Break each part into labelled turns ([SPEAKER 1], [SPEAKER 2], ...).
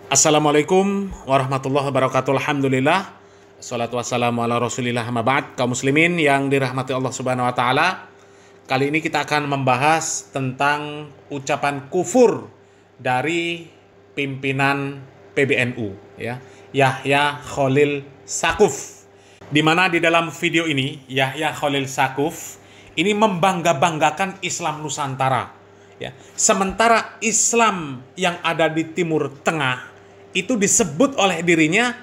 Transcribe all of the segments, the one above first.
[SPEAKER 1] Assalamualaikum warahmatullahi wabarakatuh. Alhamdulillah. Assalatu wassalamu ala rasulillah amma ba'd. Kaum muslimin yang dirahmati Allah subhanahu wa ta'ala, kali ini kita akan membahas tentang ucapan kufur dari pimpinan PBNU, ya, Yahya Khalil Saquf. Di mana di dalam video ini Yahya Khalil Saquf ini membangga-banggakan Islam Nusantara, ya. Sementara Islam yang ada di Timur Tengah itu disebut oleh dirinya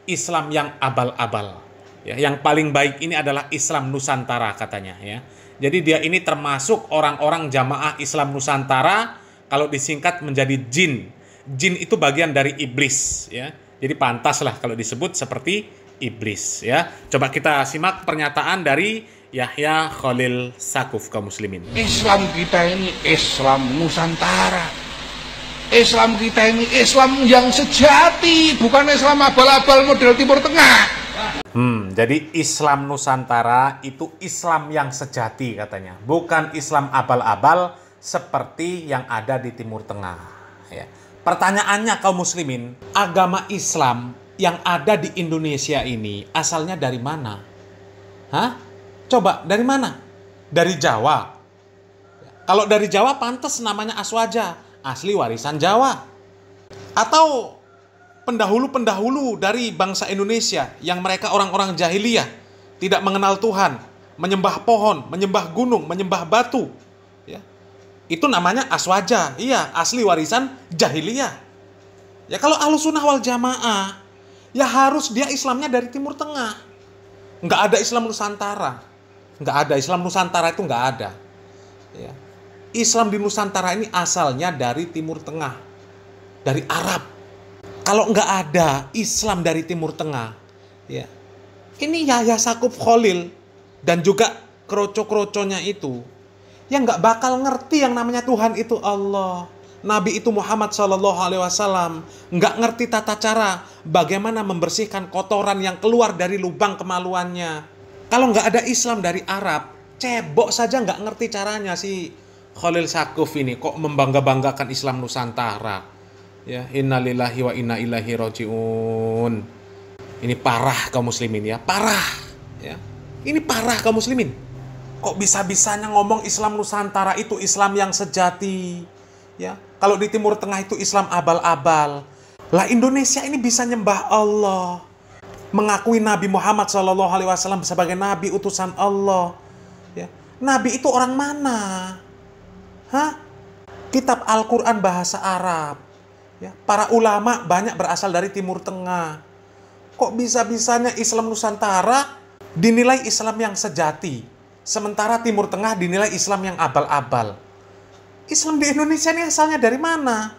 [SPEAKER 1] Islam yang abal-abal, ya. Yang paling baik ini adalah Islam Nusantara katanya, ya. Jadi dia ini termasuk orang-orang jamaah Islam Nusantara, kalau disingkat menjadi jin. Jin itu bagian dari iblis, ya. Jadi pantaslah kalau disebut seperti iblis, ya. Coba kita simak pernyataan dari Yahya Khalil Saquf, kaum muslimin.
[SPEAKER 2] Islam kita ini Islam Nusantara. Islam kita ini Islam yang sejati, bukan Islam abal-abal model Timur Tengah.
[SPEAKER 1] Jadi Islam Nusantara itu Islam yang sejati katanya, bukan Islam abal-abal seperti yang ada di Timur Tengah, ya. Pertanyaannya kaum muslimin, agama Islam yang ada di Indonesia ini asalnya dari mana? Hah? Coba dari mana? Dari Jawa. Kalau dari Jawa pantas namanya Aswaja, asli warisan Jawa. Atau pendahulu-pendahulu dari bangsa Indonesia yang mereka orang-orang jahiliyah, tidak mengenal Tuhan, menyembah pohon, menyembah gunung, menyembah batu, ya. Itu namanya Aswaja, iya, asli warisan jahiliyah. Ya kalau Ahlussunnah wal Jamaah, ya harus dia Islamnya dari Timur Tengah. Nggak ada Islam Nusantara. Nggak ada Islam Nusantara, itu nggak ada, ya. Islam di Nusantara ini asalnya dari Timur Tengah, dari Arab. Kalau nggak ada Islam dari Timur Tengah, ya, ini Yahya Saquf Khalil dan juga kroco-kroconya itu, yang nggak bakal ngerti yang namanya Tuhan itu Allah, Nabi itu Muhammad SAW, nggak ngerti tata cara bagaimana membersihkan kotoran yang keluar dari lubang kemaluannya. Kalau nggak ada Islam dari Arab, cebok saja nggak ngerti caranya si Khalil Saquf ini kok membangga-banggakan Islam Nusantara, ya. Innalillahi wa inna ilaihi rajiun. Ini parah kaum muslimin, ya, parah, ya. Ini parah kaum muslimin. Kok bisa-bisanya ngomong Islam Nusantara itu Islam yang sejati, ya. Kalau di Timur Tengah itu Islam abal-abal. Lah Indonesia ini bisa nyembah Allah, mengakui Nabi Muhammad SAW sebagai Nabi utusan Allah, ya. Nabi itu orang mana? Hah? Kitab Al-Quran bahasa Arab, ya. Para ulama banyak berasal dari Timur Tengah. Kok bisa-bisanya Islam Nusantara dinilai Islam yang sejati, sementara Timur Tengah dinilai Islam yang abal-abal? Islam di Indonesia ini asalnya dari mana?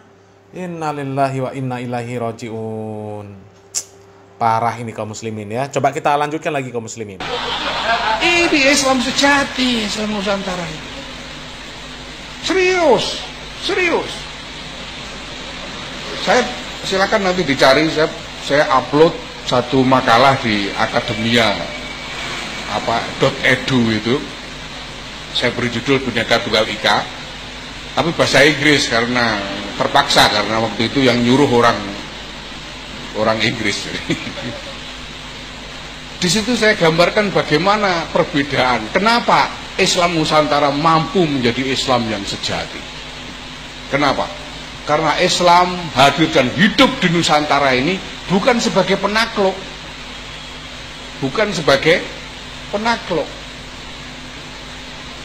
[SPEAKER 1] Innalillahi wa inna ilaihi rajiun. Parah ini kaum muslimin, ya. Coba kita lanjutkan lagi kaum muslimin.
[SPEAKER 2] Ini Islam sejati, Islam Nusantara ini. Serius, serius. Saya silakan nanti dicari, saya upload satu makalah di akademia .edu itu. Saya beri judul Bhinneka Tunggal Ika, tapi bahasa Inggris karena terpaksa, karena waktu itu yang nyuruh orang Inggris. Di situ saya gambarkan bagaimana perbedaan, kenapa Islam Nusantara mampu menjadi Islam yang sejati. Kenapa? Karena Islam hadir dan hidup di Nusantara ini bukan sebagai penakluk, bukan sebagai penakluk.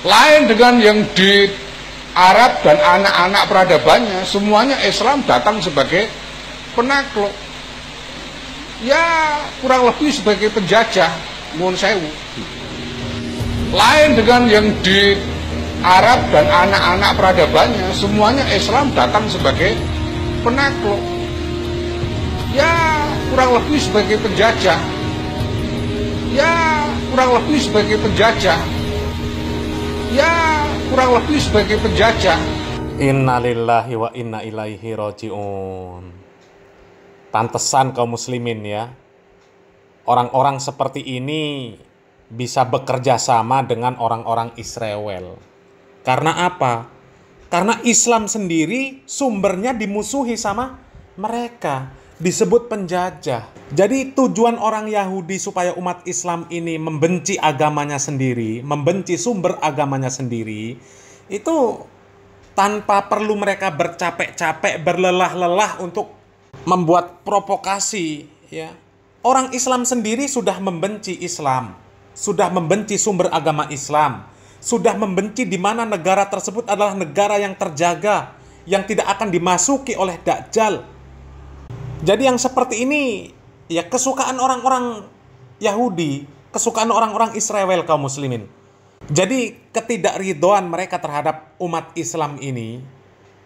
[SPEAKER 2] Lain dengan yang di Arab dan anak-anak peradabannya, semuanya Islam datang sebagai penakluk. Ya kurang lebih sebagai penjajah, mohon sewu. Lain dengan yang di Arab dan anak-anak peradabannya, semuanya Islam datang sebagai penakluk. Ya kurang lebih sebagai penjajah. Ya kurang lebih sebagai penjajah. Ya kurang lebih sebagai penjajah.
[SPEAKER 1] Innalillahi wa inna ilaihi rajiun. Pantesan kaum muslimin, ya. Orang-orang seperti ini bisa bekerja sama dengan orang-orang Israel. Karena apa? Karena Islam sendiri sumbernya dimusuhi sama Mereka disebut penjajah. Jadi tujuan orang Yahudi supaya umat Islam ini membenci agamanya sendiri, membenci sumber agamanya sendiri, itu tanpa perlu mereka bercapek-capek, berlelah-lelah untuk membuat provokasi, ya. Orang Islam sendiri sudah membenci Islam, sudah membenci sumber agama Islam, sudah membenci di mana negara tersebut adalah negara yang terjaga, yang tidak akan dimasuki oleh Dajjal. Jadi yang seperti ini, ya kesukaan orang-orang Yahudi, kesukaan orang-orang Israel kaum muslimin. Jadi ketidakridhoan mereka terhadap umat Islam ini,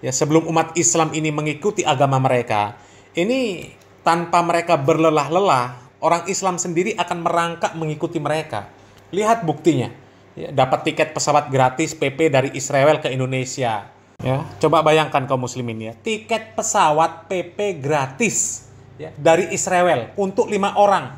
[SPEAKER 1] ya sebelum umat Islam ini mengikuti agama mereka, ini tanpa mereka berlelah-lelah, orang Islam sendiri akan merangkak mengikuti mereka. Lihat buktinya, ya, dapat tiket pesawat gratis PP dari Israel ke Indonesia. Ya, coba bayangkan kaum muslimin ya, tiket pesawat PP gratis ya, dari Israel untuk 5 orang.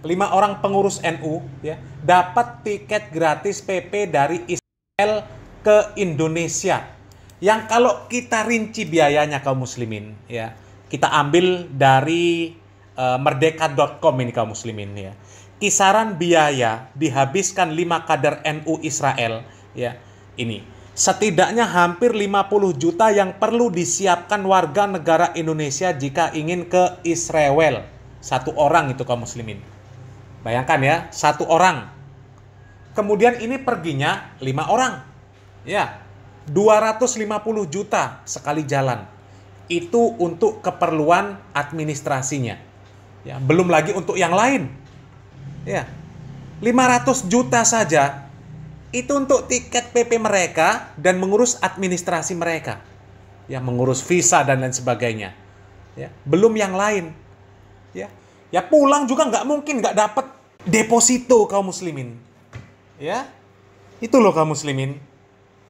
[SPEAKER 1] 5 orang pengurus NU ya, dapat tiket gratis PP dari Israel ke Indonesia. Yang kalau kita rinci biayanya kaum muslimin ya, kita ambil dari merdeka.com ini kaum muslimin ya. Kisaran biaya dihabiskan 5 kader NU Israel ya. Ini setidaknya hampir 50 juta yang perlu disiapkan warga negara Indonesia jika ingin ke Israel. 1 orang itu kaum muslimin. Bayangkan ya, 1 orang. Kemudian ini perginya 5 orang. Ya, 250 juta sekali jalan. Itu untuk keperluan administrasinya. Ya, belum lagi untuk yang lain. Ya, 500 juta saja itu untuk tiket PP mereka dan mengurus administrasi mereka. Ya, mengurus visa dan lain sebagainya. Ya, belum yang lain. Ya, ya pulang juga nggak mungkin nggak dapat deposito kaum muslimin. Ya, itu loh kaum muslimin.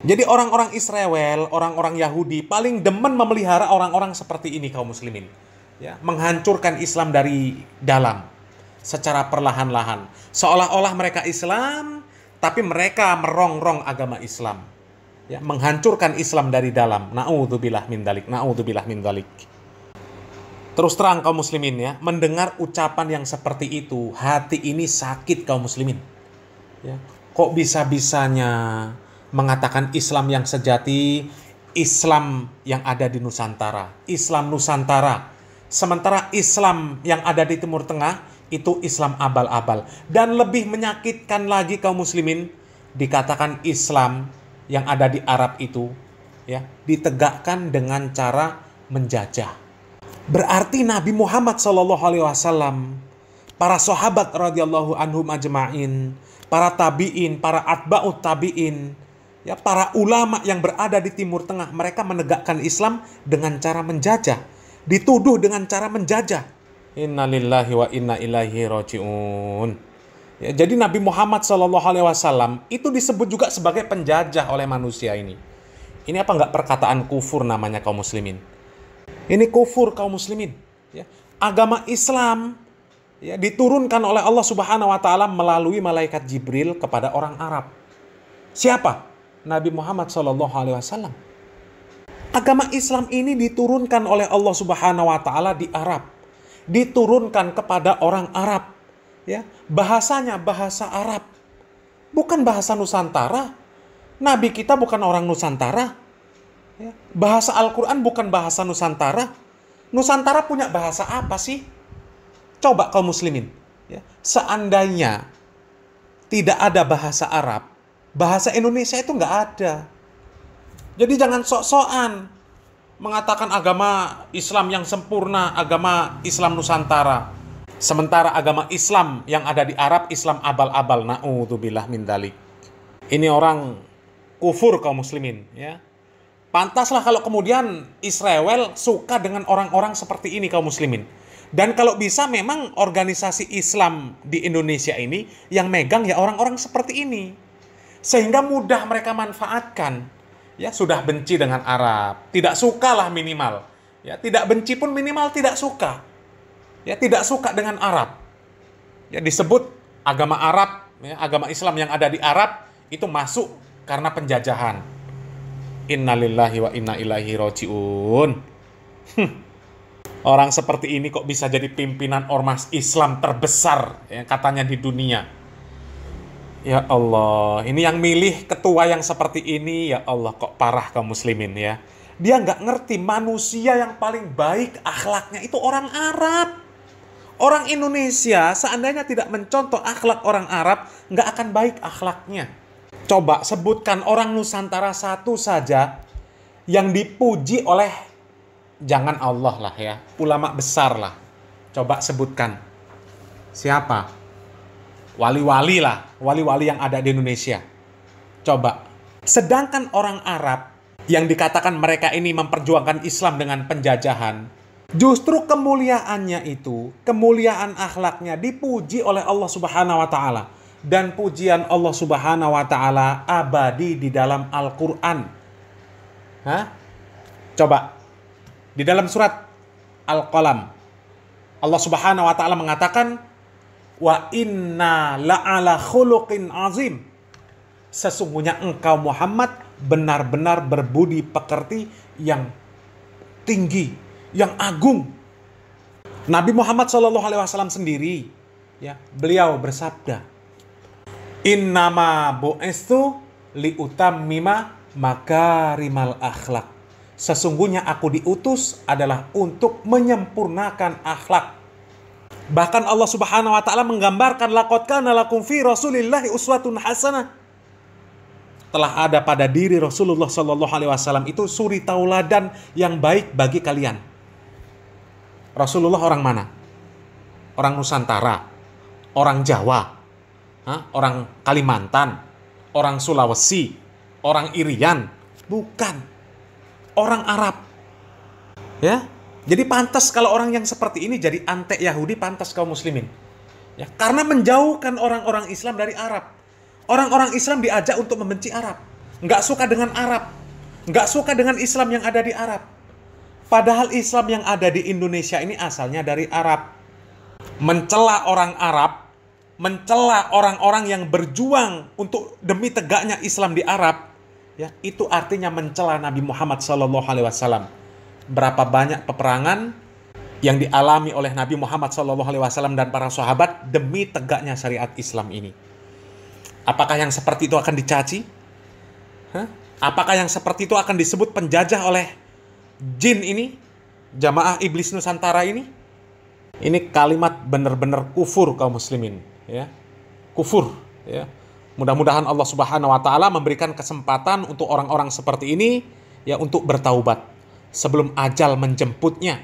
[SPEAKER 1] Jadi orang-orang Israel, orang-orang Yahudi paling demen memelihara orang-orang seperti ini kaum muslimin. Ya, menghancurkan Islam dari dalam secara perlahan-lahan. Seolah-olah mereka Islam, tapi mereka merongrong agama Islam. Ya, menghancurkan Islam dari dalam. Na'udzubillah min dzalik, na'udzubillah min dzalik. Terus terang kaum muslimin ya, mendengar ucapan yang seperti itu, hati ini sakit kaum muslimin. Ya, kok bisa-bisanya mengatakan Islam yang sejati, Islam yang ada di Nusantara, Islam Nusantara. Sementara Islam yang ada di Timur Tengah itu Islam abal-abal. Dan lebih menyakitkan lagi kaum muslimin, dikatakan Islam yang ada di Arab itu ya ditegakkan dengan cara menjajah. Berarti Nabi Muhammad SAW, para sahabat radhiyallahu anhum ajma'in, para tabi'in, para atba'ut tabi'in, ya, para ulama yang berada di Timur Tengah, mereka menegakkan Islam dengan cara menjajah, dituduh dengan cara menjajah. Innalillahi wa inna ilaihi raji'un. Ya, jadi Nabi Muhammad SAW itu disebut juga sebagai penjajah oleh manusia ini. Ini apa enggak perkataan kufur namanya kaum muslimin? Ini kufur kaum muslimin. Ya, agama Islam ya, diturunkan oleh Allah Subhanahu wa taala melalui malaikat Jibril kepada orang Arab. Siapa? Nabi Muhammad SAW. Agama Islam ini diturunkan oleh Allah Subhanahu wa taala di Arab. Diturunkan kepada orang Arab. Ya, bahasanya bahasa Arab. Bukan bahasa Nusantara. Nabi kita bukan orang Nusantara. Ya, bahasa Al-Quran bukan bahasa Nusantara. Nusantara punya bahasa apa sih? Coba kaum muslimin. Ya, seandainya tidak ada bahasa Arab, bahasa Indonesia itu nggak ada. Jadi jangan sok-sokan mengatakan agama Islam yang sempurna, agama Islam Nusantara. Sementara agama Islam yang ada di Arab, Islam abal-abal. Na'udzubillah min dzalik. Ini orang kufur kaum muslimin. Ya. Pantaslah kalau kemudian Israel suka dengan orang-orang seperti ini kaum muslimin. Dan kalau bisa memang organisasi Islam di Indonesia ini yang megang ya orang-orang seperti ini. Sehingga mudah mereka manfaatkan. Ya, sudah benci dengan Arab, tidak suka lah minimal. Ya, tidak benci pun minimal tidak suka. Ya, tidak suka dengan Arab. Ya, disebut agama Arab, ya, agama Islam yang ada di Arab itu masuk karena penjajahan. Innalillahi wa inna ilaihi raji'un. Orang seperti ini kok bisa jadi pimpinan ormas Islam terbesar ya, katanya di dunia. Ya Allah, ini yang milih ketua yang seperti ini, ya Allah kok parah kaum muslimin ya. Dia nggak ngerti manusia yang paling baik akhlaknya itu orang Arab. Orang Indonesia seandainya tidak mencontoh akhlak orang Arab, nggak akan baik akhlaknya. Coba sebutkan orang Nusantara satu saja yang dipuji oleh, jangan Allah lah ya, ulama besar lah. Coba sebutkan. Siapa? Wali-wali lah, wali-wali yang ada di Indonesia. Coba. Sedangkan orang Arab yang dikatakan mereka ini memperjuangkan Islam dengan penjajahan, justru kemuliaannya itu, kemuliaan akhlaknya dipuji oleh Allah Subhanahu wa taala, dan pujian Allah Subhanahu wa taala abadi di dalam Al-Qur'an. Hah? Coba. Di dalam surat Al-Qalam, Allah Subhanahu wa taala mengatakan, "Wa inna la'ala khuluqin azim." Sesungguhnya engkau Muhammad benar-benar berbudi pekerti yang tinggi, yang agung. Nabi Muhammad SAW sendiri, ya, beliau bersabda, "Innama bu'istu liutammima makarimal akhlak." Sesungguhnya aku diutus adalah untuk menyempurnakan akhlak. Bahkan Allah Subhanahu wa taala menggambarkan, laqad kana lakum fi Rasulillahi uswatun hasanah. Telah ada pada diri Rasulullah sallallahu alaihi wasallam itu suri tauladan yang baik bagi kalian. Rasulullah orang mana? Orang Nusantara, orang Jawa, orang Kalimantan, orang Sulawesi, orang Irian, bukan. Orang Arab. Ya. Jadi pantas kalau orang yang seperti ini jadi antek Yahudi, pantas kaum muslimin. Ya, karena menjauhkan orang-orang Islam dari Arab. Orang-orang Islam diajak untuk membenci Arab. Nggak suka dengan Arab. Nggak suka dengan Islam yang ada di Arab. Padahal Islam yang ada di Indonesia ini asalnya dari Arab. Mencela orang Arab, mencela orang-orang yang berjuang untuk demi tegaknya Islam di Arab, ya, itu artinya mencela Nabi Muhammad SAW. Berapa banyak peperangan yang dialami oleh Nabi Muhammad SAW dan para sahabat demi tegaknya syariat Islam ini. Apakah yang seperti itu akan dicaci? Apakah yang seperti itu akan disebut penjajah oleh jin ini? Jamaah iblis Nusantara ini? Ini kalimat benar-benar kufur kaum muslimin, ya. Kufur, ya. Mudah-mudahan Allah Subhanahu wa taala memberikan kesempatan untuk orang-orang seperti ini, ya, untuk bertaubat sebelum ajal menjemputnya.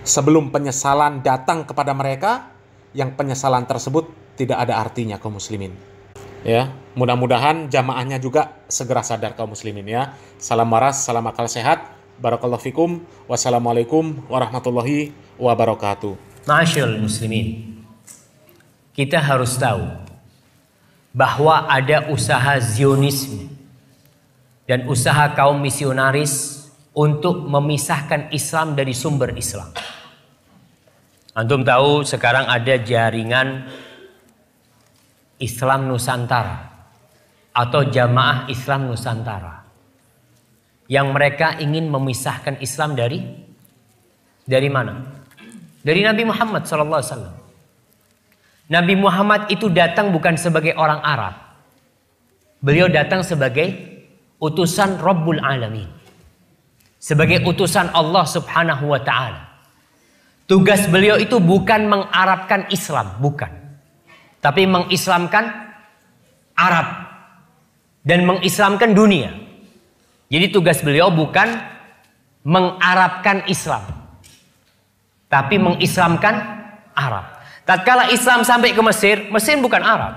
[SPEAKER 1] Sebelum penyesalan datang kepada mereka, yang penyesalan tersebut tidak ada artinya kaum muslimin. Ya, mudah-mudahan jamaahnya juga segera sadar kaum muslimin ya. Salam waras, salam akal sehat. Barakallahu fikum. Wassalamualaikum warahmatullahi wabarakatuh.
[SPEAKER 3] Ma'asyiral muslimin, kita harus tahu bahwa ada usaha Zionisme dan usaha kaum misionaris untuk memisahkan Islam dari sumber Islam. Antum tahu sekarang ada jaringan Islam Nusantara atau Jamaah Islam Nusantara yang mereka ingin memisahkan Islam dari mana? Dari Nabi Muhammad SAW. Nabi Muhammad itu datang bukan sebagai orang Arab. Beliau datang sebagai utusan Rabbul Alamin. Sebagai utusan Allah Subhanahu wa ta'ala. Tugas beliau itu bukan mengarabkan Islam, bukan. Tapi mengislamkan Arab dan mengislamkan dunia. Jadi tugas beliau bukan mengarabkan Islam, tapi mengislamkan Arab. Tatkala Islam sampai ke Mesir, Mesir bukan Arab.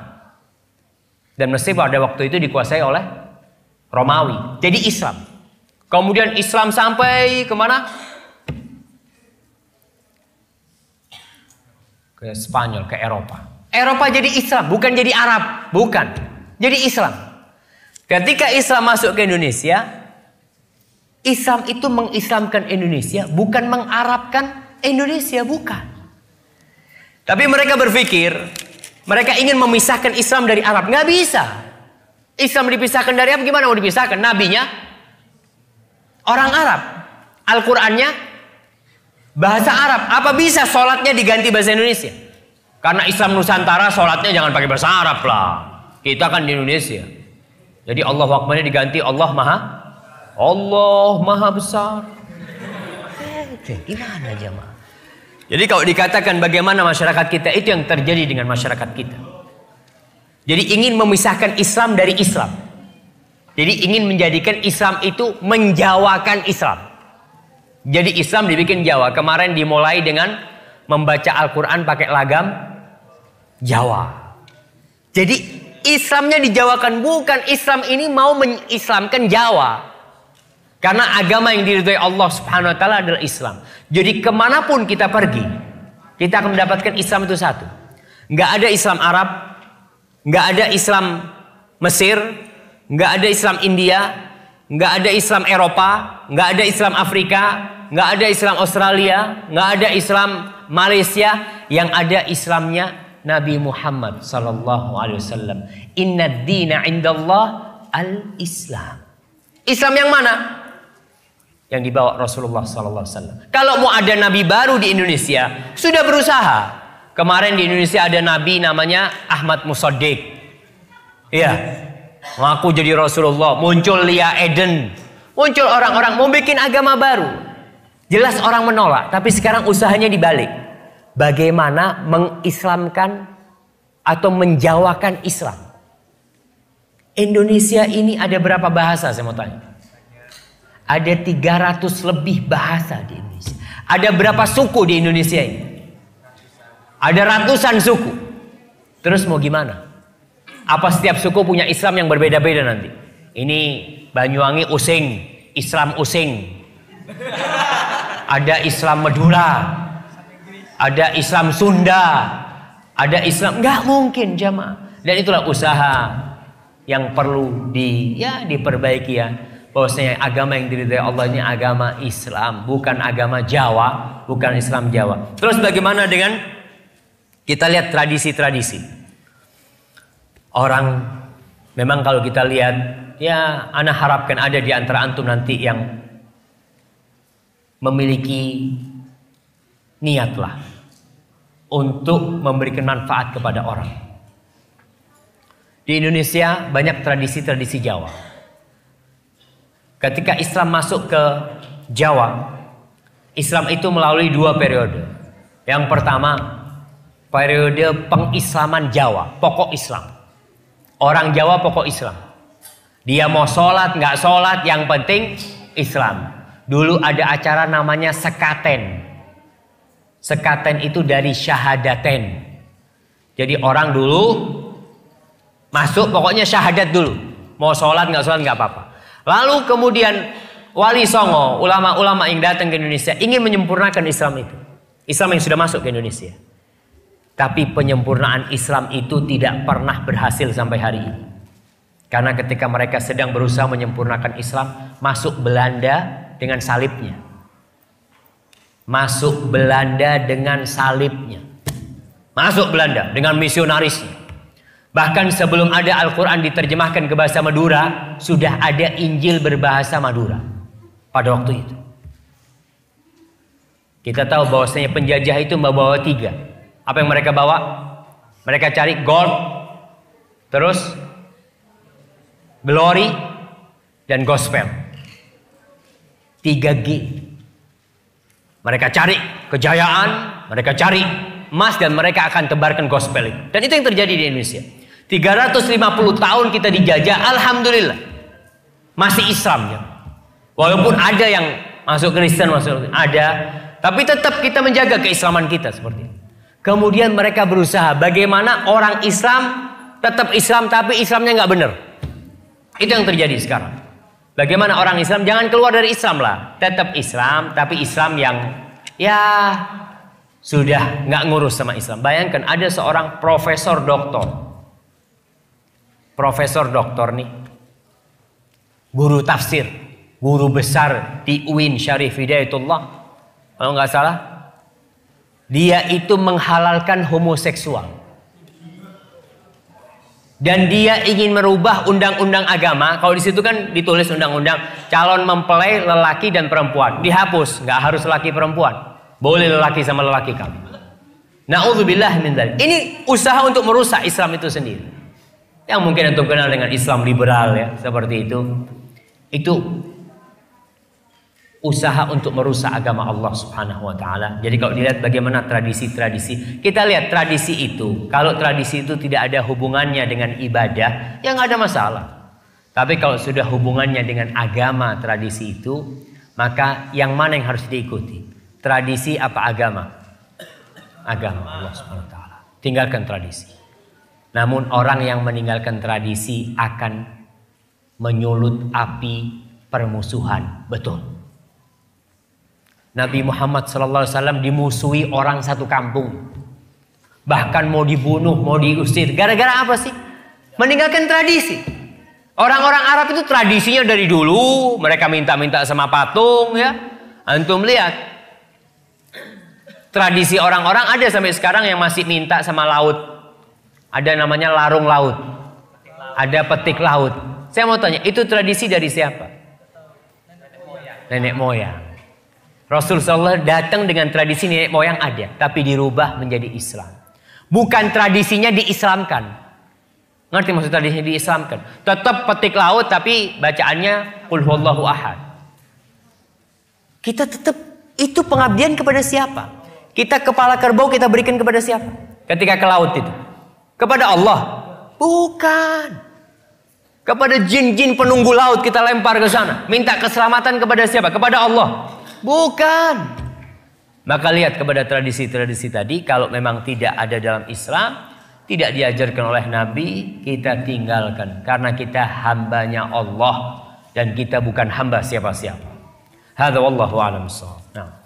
[SPEAKER 3] Dan Mesir pada waktu itu dikuasai oleh Romawi. Jadi Islam. Kemudian Islam sampai kemana? Ke Spanyol, ke Eropa. Eropa jadi Islam, bukan jadi Arab. Bukan. Jadi Islam. Ketika Islam masuk ke Indonesia, Islam itu mengislamkan Indonesia, bukan mengarabkan Indonesia, bukan. Tapi mereka berpikir, mereka ingin memisahkan Islam dari Arab. Nggak bisa. Islam dipisahkan dari Arab, gimana mau dipisahkan? Nabinya orang Arab. Al-Qur'annya Bahasa Arab. Apa bisa sholatnya diganti bahasa Indonesia? Karena Islam Nusantara sholatnya jangan pakai bahasa Arab lah. Kita kan di Indonesia. Jadi Allah Akbarnya diganti Allah Maha Besar. Gimana jemaah? Jadi kalau dikatakan bagaimana masyarakat kita, itu yang terjadi dengan masyarakat kita. Jadi ingin memisahkan Islam dari Islam. Jadi ingin menjadikan Islam itu menjawakan Islam. Jadi Islam dibikin Jawa. Kemarin dimulai dengan membaca Al-Quran pakai lagam Jawa. Jadi Islamnya dijawakan, bukan Islam ini mau mengislamkan Jawa. Karena agama yang diridhai Allah Subhanahu wa taala adalah Islam. Jadi kemanapun kita pergi, kita akan mendapatkan Islam itu satu. Nggak ada Islam Arab, nggak ada Islam Mesir, nggak ada Islam India, nggak ada Islam Eropa, nggak ada Islam Afrika, nggak ada Islam Australia, nggak ada Islam Malaysia. Yang ada Islamnya Nabi Muhammad sallallahu alaihi wasallam. Inna dina indallah al-Islam. Islam yang mana? Yang dibawa Rasulullah sallallahu alaihi wasallam. Kalau mau ada nabi baru di Indonesia, sudah berusaha. Kemarin di Indonesia ada nabi namanya Ahmad Musaddiq. Iya. Ngaku jadi Rasulullah, muncul Lia Eden. Muncul orang-orang mau bikin agama baru. Jelas orang menolak, tapi sekarang usahanya dibalik. Bagaimana mengislamkan atau menjawakan Islam? Indonesia ini ada berapa bahasa, saya mau tanya? Ada 300 lebih bahasa di Indonesia. Ada berapa suku di Indonesia ini? Ada ratusan suku. Terus mau gimana? Apa setiap suku punya Islam yang berbeda-beda nanti? Ini Banyuwangi Using, Islam Using. Ada Islam Madura, ada Islam Sunda, ada Islam, nggak mungkin jamaah. Dan itulah usaha yang perlu diperbaiki ya. Bahwasanya agama yang diridhai Allah ini agama Islam, bukan agama Jawa, bukan Islam Jawa. Terus bagaimana dengan kita lihat tradisi-tradisi? Orang memang kalau kita lihat, ya ana harapkan ada di antara antum nanti yang memiliki niatlah untuk memberikan manfaat kepada orang. Di Indonesia banyak tradisi-tradisi Jawa. Ketika Islam masuk ke Jawa, Islam itu melalui 2 periode. Yang pertama, periode pengislaman Jawa, pokok Islam. Orang Jawa pokok Islam. Dia mau sholat, nggak sholat, yang penting Islam. Dulu ada acara namanya sekaten. Sekaten itu dari syahadaten. Jadi orang dulu masuk pokoknya syahadat dulu. Mau sholat nggak sholat nggak apa-apa. Lalu kemudian Wali Songo, ulama-ulama yang datang ke Indonesia ingin menyempurnakan Islam itu. Islam yang sudah masuk ke Indonesia. Tapi penyempurnaan Islam itu tidak pernah berhasil sampai hari ini. Karena ketika mereka sedang berusaha menyempurnakan Islam, masuk Belanda dengan salibnya. Masuk Belanda dengan salibnya. Masuk Belanda dengan misionarisnya. Bahkan sebelum ada Al-Quran diterjemahkan ke bahasa Madura, sudah ada Injil berbahasa Madura pada waktu itu. Kita tahu bahwasanya penjajah itu membawa 3. Apa yang mereka bawa? Mereka cari gold, terus glory, dan gospel. 3G. Mereka cari kejayaan, mereka cari emas, dan mereka akan tebarkan gospel itu. Dan itu yang terjadi di Indonesia. 350 tahun kita dijajah, alhamdulillah masih Islam ya. Walaupun ada yang masuk Kristen, ada, tapi tetap kita menjaga keislaman kita seperti itu. Kemudian mereka berusaha bagaimana orang Islam tetap Islam tapi Islamnya nggak benar. Itu yang terjadi sekarang. Bagaimana orang Islam jangan keluar dari Islam lah, tetap Islam tapi Islam yang ya sudah nggak ngurus sama Islam. Bayangkan ada seorang profesor doktor nih, guru tafsir, guru besar di UIN Syarif Hidayatullah, kalau nggak salah, dia itu menghalalkan homoseksual. Dan dia ingin merubah undang-undang agama. Kalau di situ kan ditulis undang-undang calon mempelai lelaki dan perempuan, dihapus, nggak harus laki perempuan, Boleh lelaki sama lelaki kawin. Na'udzubillah min dzalik. Ini usaha untuk merusak Islam itu sendiri. Yang mungkin antum kenal dengan Islam liberal ya, seperti itu. Itu usaha untuk merusak agama Allah Subhanahu wa taala. Jadi kalau dilihat bagaimana tradisi-tradisi, kita lihat tradisi itu. Kalau tradisi itu tidak ada hubungannya dengan ibadah, ya nggak ada masalah. Tapi kalau sudah hubungannya dengan agama tradisi itu, maka yang mana yang harus diikuti? Tradisi apa agama? Agama Allah Subhanahu wa taala. Tinggalkan tradisi. Namun orang yang meninggalkan tradisi akan menyulut api permusuhan. Betul. Nabi Muhammad SAW dimusuhi orang satu kampung. Bahkan mau dibunuh, mau diusir. Gara-gara apa sih? Meninggalkan tradisi. Orang-orang Arab itu tradisinya dari dulu. Mereka minta-minta sama patung ya. Antum lihat. Tradisi orang-orang ada sampai sekarang yang masih minta sama laut. Ada namanya larung laut. Ada petik laut. Saya mau tanya, itu tradisi dari siapa? Nenek moyang. Rasulullah datang dengan tradisi nenek moyang ada, tapi dirubah menjadi Islam. Bukan tradisinya diislamkan. Ngerti maksud tradisinya diislamkan? Tetap petik laut tapi bacaannya qul huwallahu ahad. Kita tetap itu pengabdian kepada siapa? Kita kepala kerbau kita berikan kepada siapa? Ketika ke laut itu. Kepada Allah? Bukan. Kepada jin-jin penunggu laut kita lempar ke sana. Minta keselamatan kepada siapa? Kepada Allah. Bukan. Maka lihat kepada tradisi-tradisi tadi, kalau memang tidak ada dalam Islam, tidak diajarkan oleh Nabi, kita tinggalkan. Karena kita hambanya Allah dan kita bukan hamba siapa-siapa. Hadza wallahu a'lam bissawab. Nah.